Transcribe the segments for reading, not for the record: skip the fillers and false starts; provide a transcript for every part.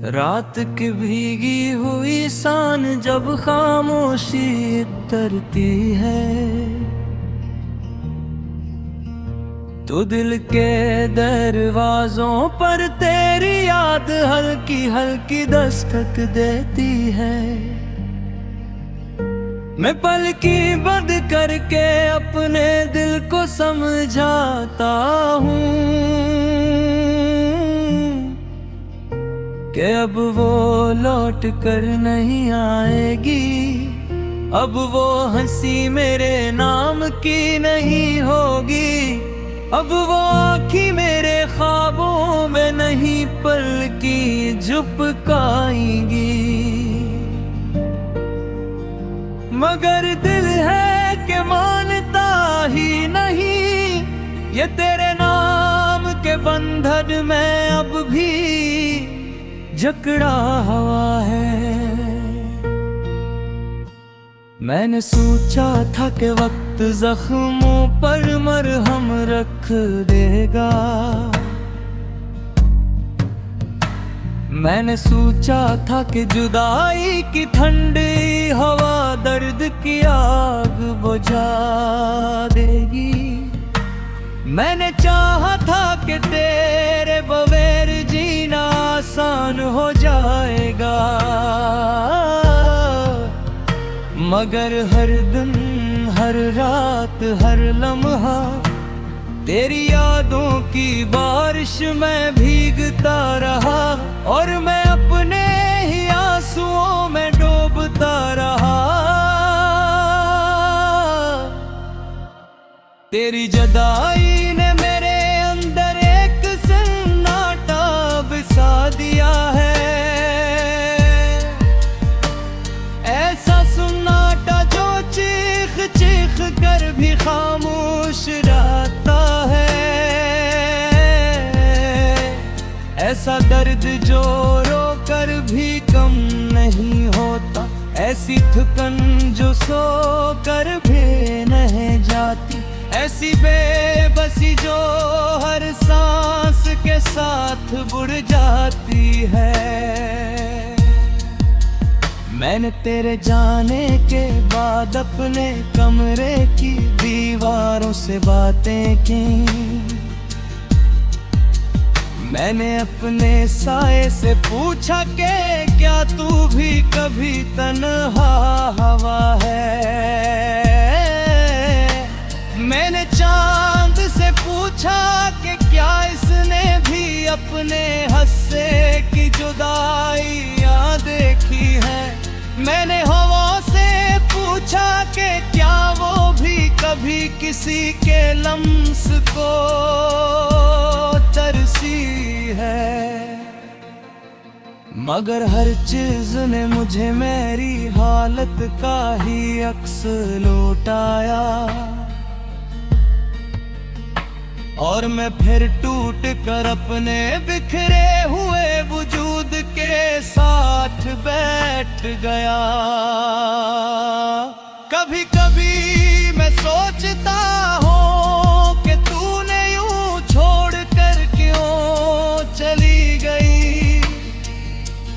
रात की भीगी हुई सान जब खामोशी तरती है, तो दिल के दरवाजों पर तेरी याद हल्की हल्की दस्तक देती है। मैं पलकी बंद करके अपने दिल को समझाता हूँ कि अब वो लौट कर नहीं आएगी, अब वो हंसी मेरे नाम की नहीं होगी, अब वो आँखी मेरे ख्वाबों में नहीं पलकी झुपकाएंगी। मगर दिल है कि मानता ही नहीं, ये तेरे नाम के बंधन में अब भी जकड़ा हुआ है। मैंने सोचा था कि वक्त जख्मों पर मरहम रख देगा, मैंने सोचा था कि जुदाई की ठंडी हवा दर्द की आग बुझा देगी। मैंने चाहा था कि तेरे बगैर जीना आसान हो जाएगा, मगर हर दिन हर रात हर लम्हा तेरी यादों की बारिश में भीगता रहा, और मैं अपने ही आंसुओं में डूबता रहा। तेरी जुदाई ने मेरे अंदर एक सन्नाटा बसा दिया है, ऐसा सन्नाटा जो चीख चीख कर भी खामोश रहता है, ऐसा दर्द जो रो कर भी कम नहीं होता, ऐसी थकन जो सो कर भी नहीं जाती, ऐसी बेबसी जो हर सांस के साथ बुड़ जाती है। मैंने तेरे जाने के बाद अपने कमरे की दीवारों से बातें की, मैंने अपने साए से पूछा कि क्या तू भी कभी तन्हा हवा है। मैंने चांद से पूछा कि क्या इसने भी अपने हस्से की जुदाइयाँ देखी है। मैंने हवा से पूछा कि क्या वो भी कभी किसी के लम्स को तरसी है, मगर हर चीज ने मुझे मेरी हालत का ही अक्स लौटाया, और मैं फिर टूट कर अपने बिखरे हुए वजूद के साथ बैठ गया। कभी कभी मैं सोचता हूँ कि तूने यूं छोड़ कर क्यों चली गई,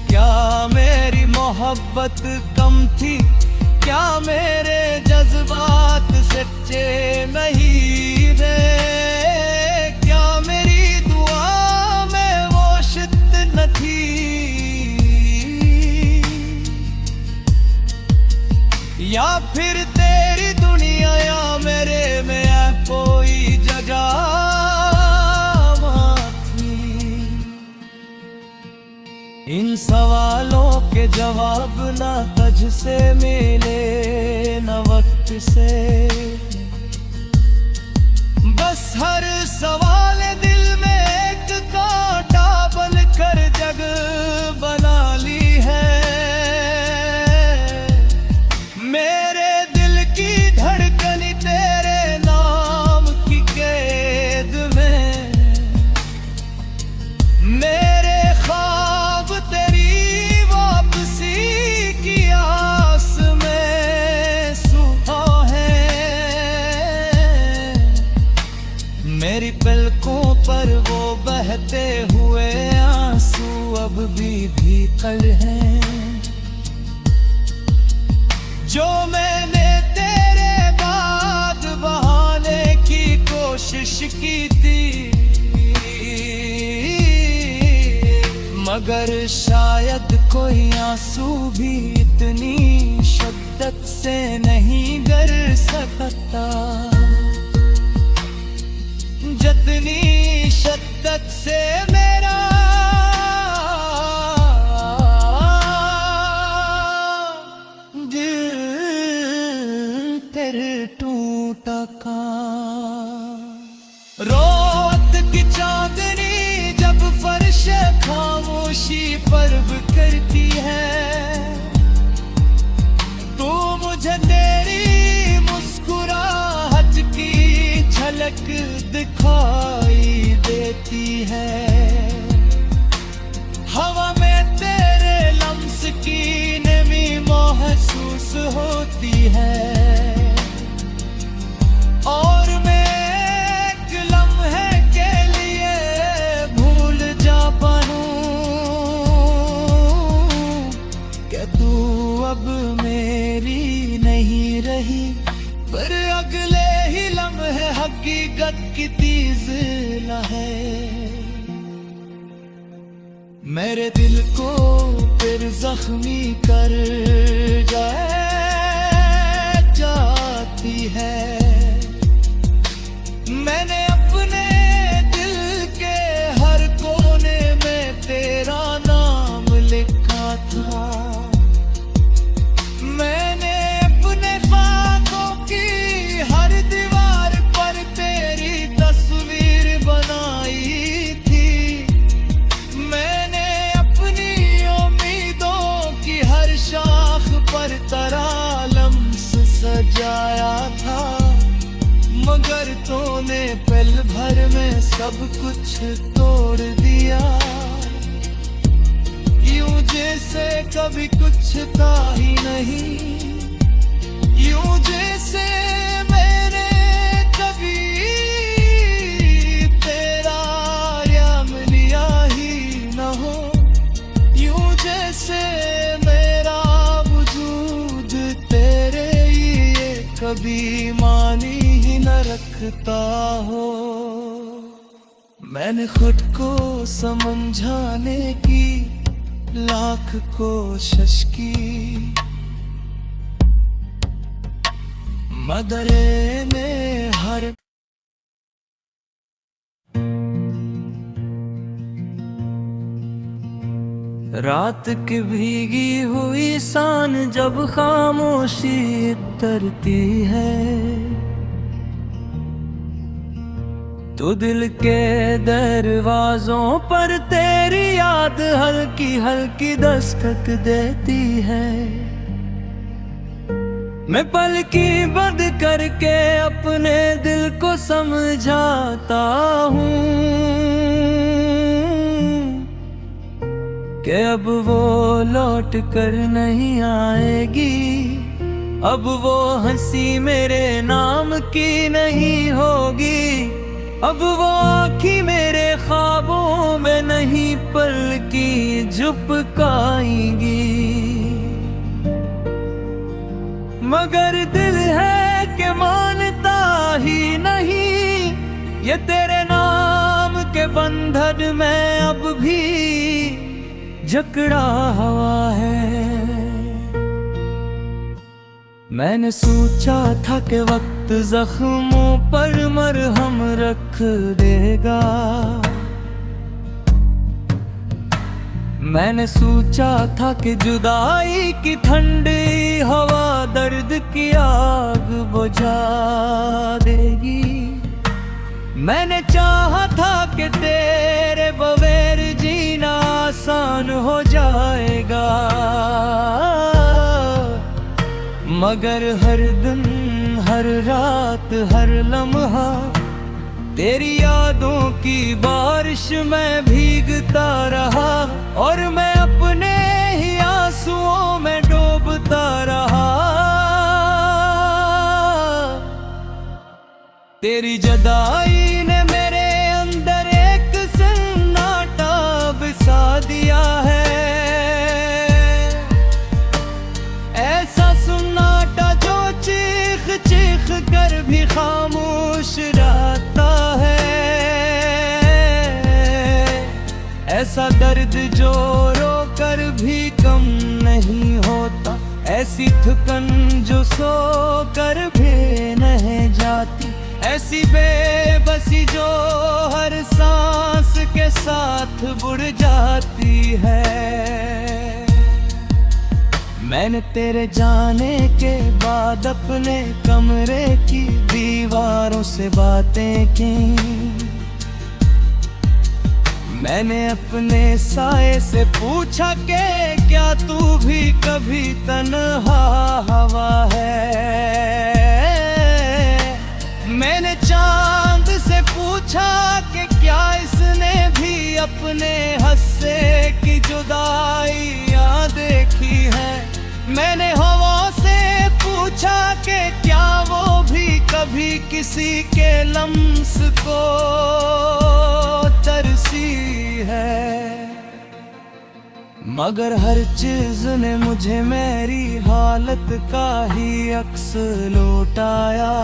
क्या मेरी मोहब्बत कम थी, क्या मेरे जज्बात सच्चे नहीं थे, क्या मेरी दुआ में वो शिद्दत न थी, या फिर तेरी दुनिया या मेरे में है कोई जगह थी। इन सवालों के जवाब ना तुझ से मिले न वक्त से, बस हर सवाल दिल में एक कांटा बनकर जग बना ली है। मेरे दिल की धड़कन तेरे नाम की कैद में, मेरे ख्वाब तेरी वापसी की आस में सुबह है। मेरी पलकों पर वो बहते हुए आंसू अब भी भीतर हैं, जो मैंने तेरे बाद बहाने की कोशिश की थी, मगर शायद कोई आंसू भी इतनी शिद्दत से नहीं गिर सकता जितनी शिद्दत से मेरा दिल तेरे टूटा का। रात की चांदनी जब फर्श खामोशी पर्व करती है, तो मुझे तेरी मुस्कुराहट की झलक दिखाई देती है। हवा में तेरे लम्स की नमी महसूस होती है, और मैं एक लम्हे के लिए भूल जा पाऊं कि तू अब मेरी नहीं रही, पर अगले ही लम्हे हकीकत की तीज है। मेरे दिल को फिर जख्मी कर जाती है। मैंने अपने दिल के हर कोने में तेरा नाम लिखा था, मैंने अपने ख्वाबों की हर दीवार पर तेरी तस्वीर बनाई थी, मैंने अपनी उम्मीदों की हर शाख पर तेरा लम्स सजाया था, मगर तूने पल भर में सब कुछ तोड़ दिया, यूं जैसे कभी कुछ था ही नहीं, यूं जैसे मैंने कभी तेरा नाम लिया ही न हो, यूं जैसे मेरा वजूद तेरे लिए कभी मानी ही न रखता हो। मैंने खुद को समझाने की लाख कोशिश की, मदरे में हर रात की भीगी हुई सान जब खामोशी तरती है, तो दिल के दरवाजों पर तेरी याद हल्की हल्की दस्तक देती है। मैं पलकी बंद करके अपने दिल को समझाता हूँ कि अब वो लौट कर नहीं आएगी, अब वो हंसी मेरे नाम की नहीं होगी, अब वो आँखी मेरे ख्वाबों में नहीं पलकी झुपकाएंगी, मगर दिल है कि मानता ही नहीं, ये तेरे नाम के बंधन में अब भी जकड़ा हुआ है। मैंने सोचा था कि वक्त जख्मों पर मरहम रख देगा, मैंने सोचा था कि जुदाई की ठंडी हवा दर्द की आग बुझा देगी, मैंने चाहा था कि तेरे बगैर जीना आसान हो जाएगा, मगर हर दिन हर रात हर लम्हा तेरी यादों की बारिश में भीगता रहा, और मैं अपने ही आंसुओं में डूबता रहा। तेरी जुदाई ने ऐसा दर्द जो रो कर भी कम नहीं होता, ऐसी थकन जो सो कर भी नहीं जाती, ऐसी बेबसी जो हर सांस के साथ बुड़ जाती है। मैंने तेरे जाने के बाद अपने कमरे की दीवारों से बातें की, मैंने अपने साए से पूछा कि क्या तू भी कभी तन्हा हवा है। मैंने चांद से पूछा कि क्या इसने भी अपने हस्से की जुदाइयां देखी है। मैंने हवा से पूछा कि क्या वो भी कभी किसी के लम्स को तरसी है। मगर हर चीज ने मुझे मेरी हालत का ही अक्स लौटाया,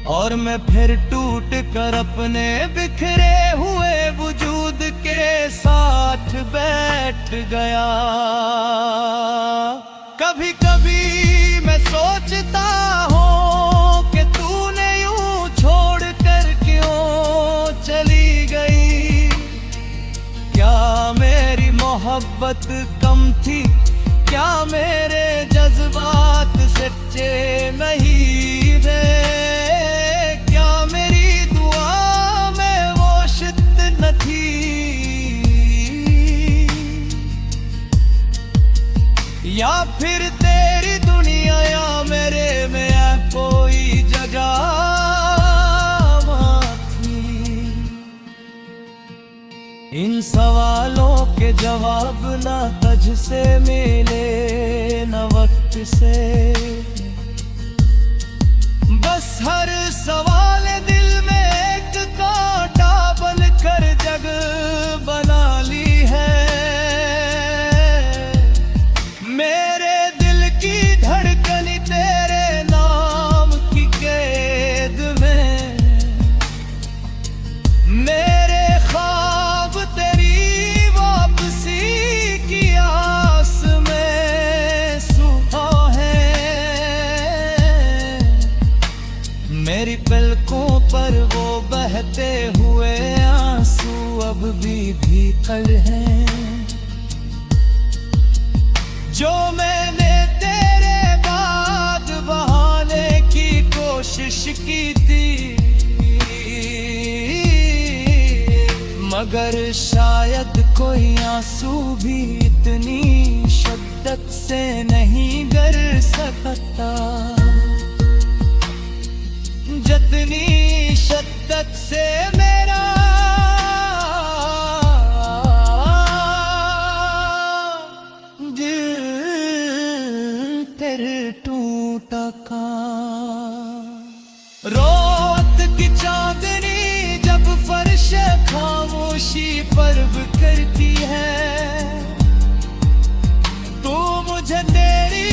और मैं फिर टूट कर अपने बिखरे हुए वजूद के साथ बैठ गया। कभी कभी मैं सोचता हूँ कि तूने यूं छोड़ कर क्यों चली गई। क्या मेरी मोहब्बत कम थी, क्या मेरे जज्बात सच्चे नहीं थे, क्या मेरी दुआ में वो शिद्दत थी, या फिर तेरी दुनिया या मेरे में कोई जगह थी। इन सवालों के जवाब ना तुझ से मिले न वक्त से, बस हर सवाल दिल में एक कांटा बन कर जग बना ली है। मेरे दिल की धड़कन तेरे नाम की कैद में, मेरे ख्वाब तेरी वापसी की आस में सुहा है। मेरी पलकों पर वो बहते हुए आंसू अब भी भीतर हैं, जो मैंने तेरे बाद बहाने की कोशिश की थी। मगर शायद कोई आंसू भी इतनी शिद्दत से नहीं गिर सकता जितनी शिद्दत से मेरा दिल तेरे टूटा का। रात की चांदनी जब फर्श खामोशी पर बिखरती है, तो मुझे तेरी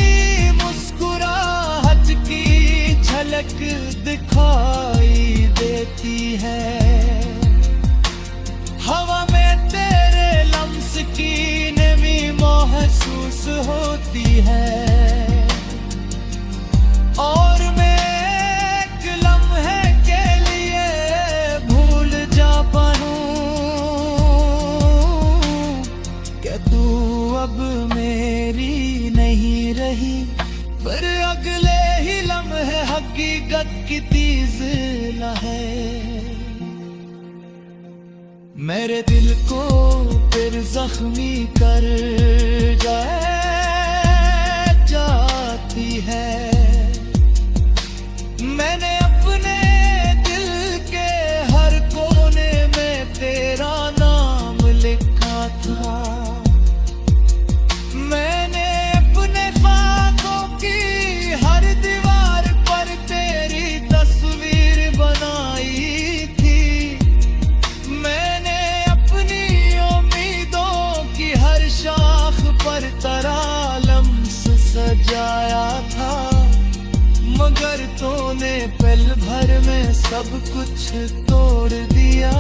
मुस्कुराहट की झलक दिखाई देती है। हवा में तेरे लम्स की नमी महसूस होती है, और मैं एक लम्हे के लिए भूल जा पाऊं कि तू अब मेरी नहीं रही। पर अगले ही लम्हे हकीकत की तीज है। मेरे दिल को फिर जख्मी कर जाती है। मैंने अपने दिल के हर कोने में तेरा नाम लिखा था। मैंने अपने ख्वाबों की हर दीवार पर तेरी तस्वीर बनाई थी। मैंने अपनी उम्मीदों की हर शाख पर तेरा लम्स सजाया था। मगर तूने पल भर में सब कुछ तोड़ दिया।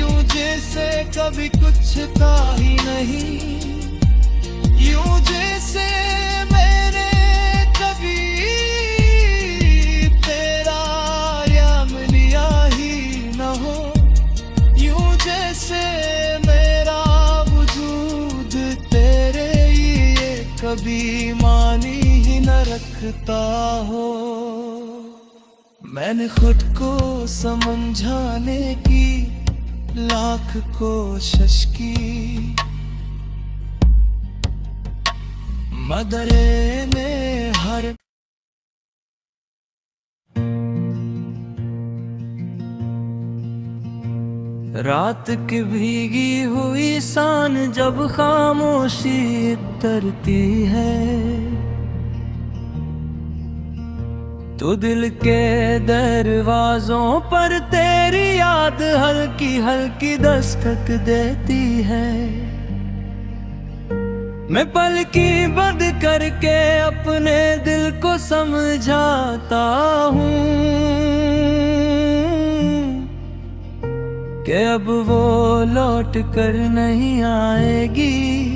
यूं जैसे कभी कुछ था ही नहीं, यूं जैसे मैंने कभी तेरा नाम लिया ही न हो, यूं जैसे मेरा वजूद तेरे लिए कभी मानी ही न रखता हो। मैंने खुद को समझाने की लाख कोशिश की, मदरे में हर रात की भीगी हुई सान जब खामोशी तरती है, तो दिल के दरवाजों पर तेरी याद हल्की हल्की दस्तक देती है। मैं पलकी बंद करके अपने दिल को समझाता हूँ कि अब वो लौट कर नहीं आएगी।